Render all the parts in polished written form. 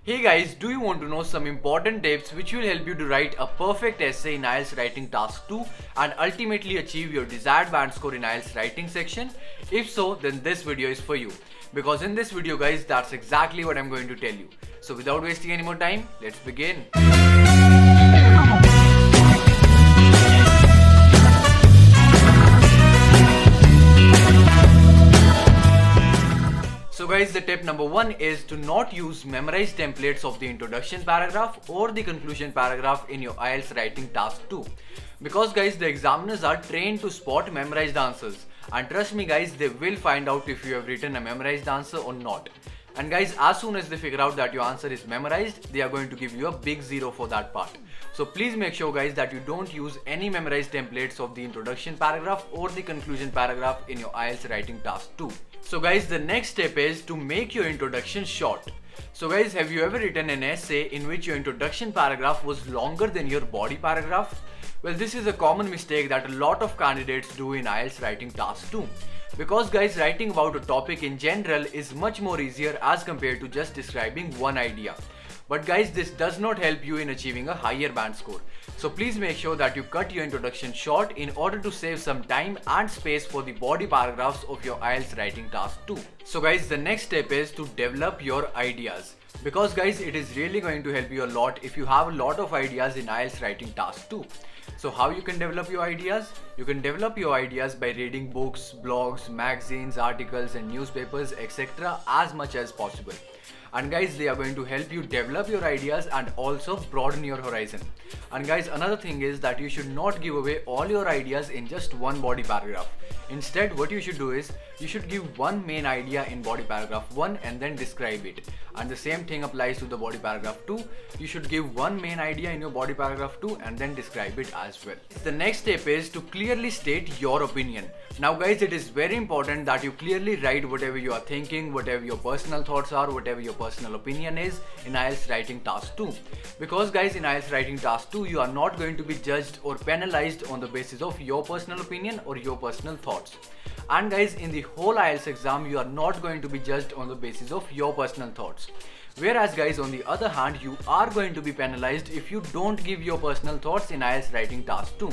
Hey guys, do you want to know some important tips which will help you to write a perfect essay in IELTS Writing Task 2 and ultimately achieve your desired band score in IELTS Writing section? If so, then this video is for you. Because in this video guys, that's exactly what I'm going to tell you. So without wasting any more time, let's begin. So guys, the tip number 1 is to not use memorized templates of the introduction paragraph or the conclusion paragraph in your IELTS writing task 2. Because guys, the examiners are trained to spot memorized answers, and trust me guys, they will find out if you have written a memorized answer or not. And guys, as soon as they figure out that your answer is memorized, they are going to give you a big 0 for that part. So please make sure guys that you don't use any memorized templates of the introduction paragraph or the conclusion paragraph in your IELTS writing task 2. So guys, the next step is to make your introduction short. So guys, have you ever written an essay in which your introduction paragraph was longer than your body paragraph? Well, this is a common mistake that a lot of candidates do in IELTS writing task 2. Because guys, writing about a topic in general is much more easier as compared to just describing one idea. But guys, this does not help you in achieving a higher band score. So please make sure that you cut your introduction short in order to save some time and space for the body paragraphs of your IELTS writing task 2. So guys, the next step is to develop your ideas. Because guys, it is really going to help you a lot if you have a lot of ideas in IELTS writing task 2. So how you can develop your ideas? You can develop your ideas by reading books, blogs, magazines, articles and newspapers, etc. as much as possible. And guys, they are going to help you develop your ideas and also broaden your horizon. And guys, another thing is that you should not give away all your ideas in just one body paragraph. Instead, what you should do is, you should give one main idea in body paragraph 1 and then describe it. And the same thing applies to the body paragraph 2. You should give one main idea in your body paragraph 2 and then describe it as well. The next step is to clearly state your opinion. Now guys, it is very important that you clearly write whatever you are thinking, whatever your personal thoughts are, whatever your personal opinion is in IELTS writing task 2. Because guys, in IELTS writing task 2, you are not going to be judged or penalized on the basis of your personal opinion or your personal thoughts. And guys, in the whole IELTS exam, you are not going to be judged on the basis of your personal thoughts. Whereas guys, on the other hand, you are going to be penalized if you don't give your personal thoughts in IELTS writing task 2.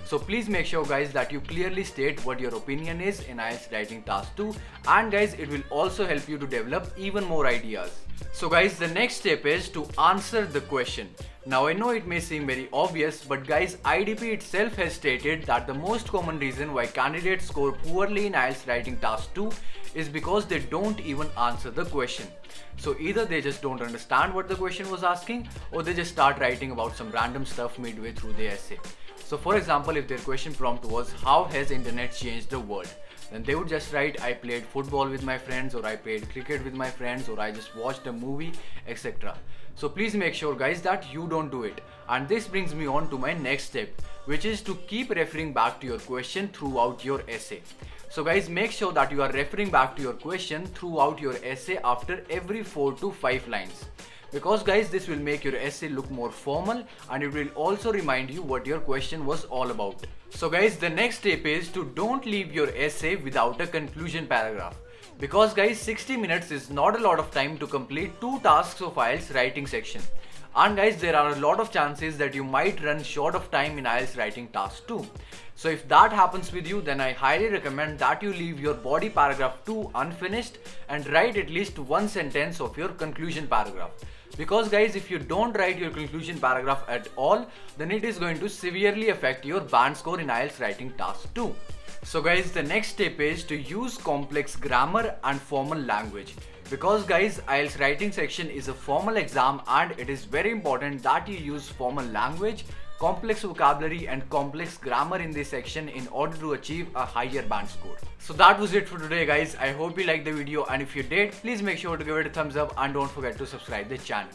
So please make sure guys that you clearly state what your opinion is in IELTS writing task 2, and guys, it will also help you to develop even more ideas. So guys, the next step is to answer the question. Now I know it may seem very obvious, but guys, IDP itself has stated that the most common reason why candidates score poorly in IELTS writing task 2 is because they don't even answer the question. So either they just don't understand what the question was asking, or they just start writing about some random stuff midway through the essay. So for example, if their question prompt was, how has internet changed the world? Then they would just write, I played football with my friends, or I played cricket with my friends, or I just watched a movie, etc. So please make sure guys that you don't do it. And this brings me on to my next step, which is to keep referring back to your question throughout your essay. So guys, make sure that you are referring back to your question throughout your essay after every 4 to 5 lines. Because guys, this will make your essay look more formal, and it will also remind you what your question was all about. So guys, the next step is to don't leave your essay without a conclusion paragraph. Because guys, 60 minutes is not a lot of time to complete 2 tasks of IELTS writing section. And guys, there are a lot of chances that you might run short of time in IELTS writing task 2. So if that happens with you, then I highly recommend that you leave your body paragraph 2 unfinished and write at least one sentence of your conclusion paragraph. Because guys, if you don't write your conclusion paragraph at all, then it is going to severely affect your band score in IELTS writing task 2. So guys, the next step is to use complex grammar and formal language. Because guys, IELTS writing section is a formal exam, and it is very important that you use formal language, complex vocabulary and complex grammar in this section in order to achieve a higher band score. So that was it for today guys. I hope you liked the video, and if you did, please make sure to give it a thumbs up and don't forget to subscribe the channel.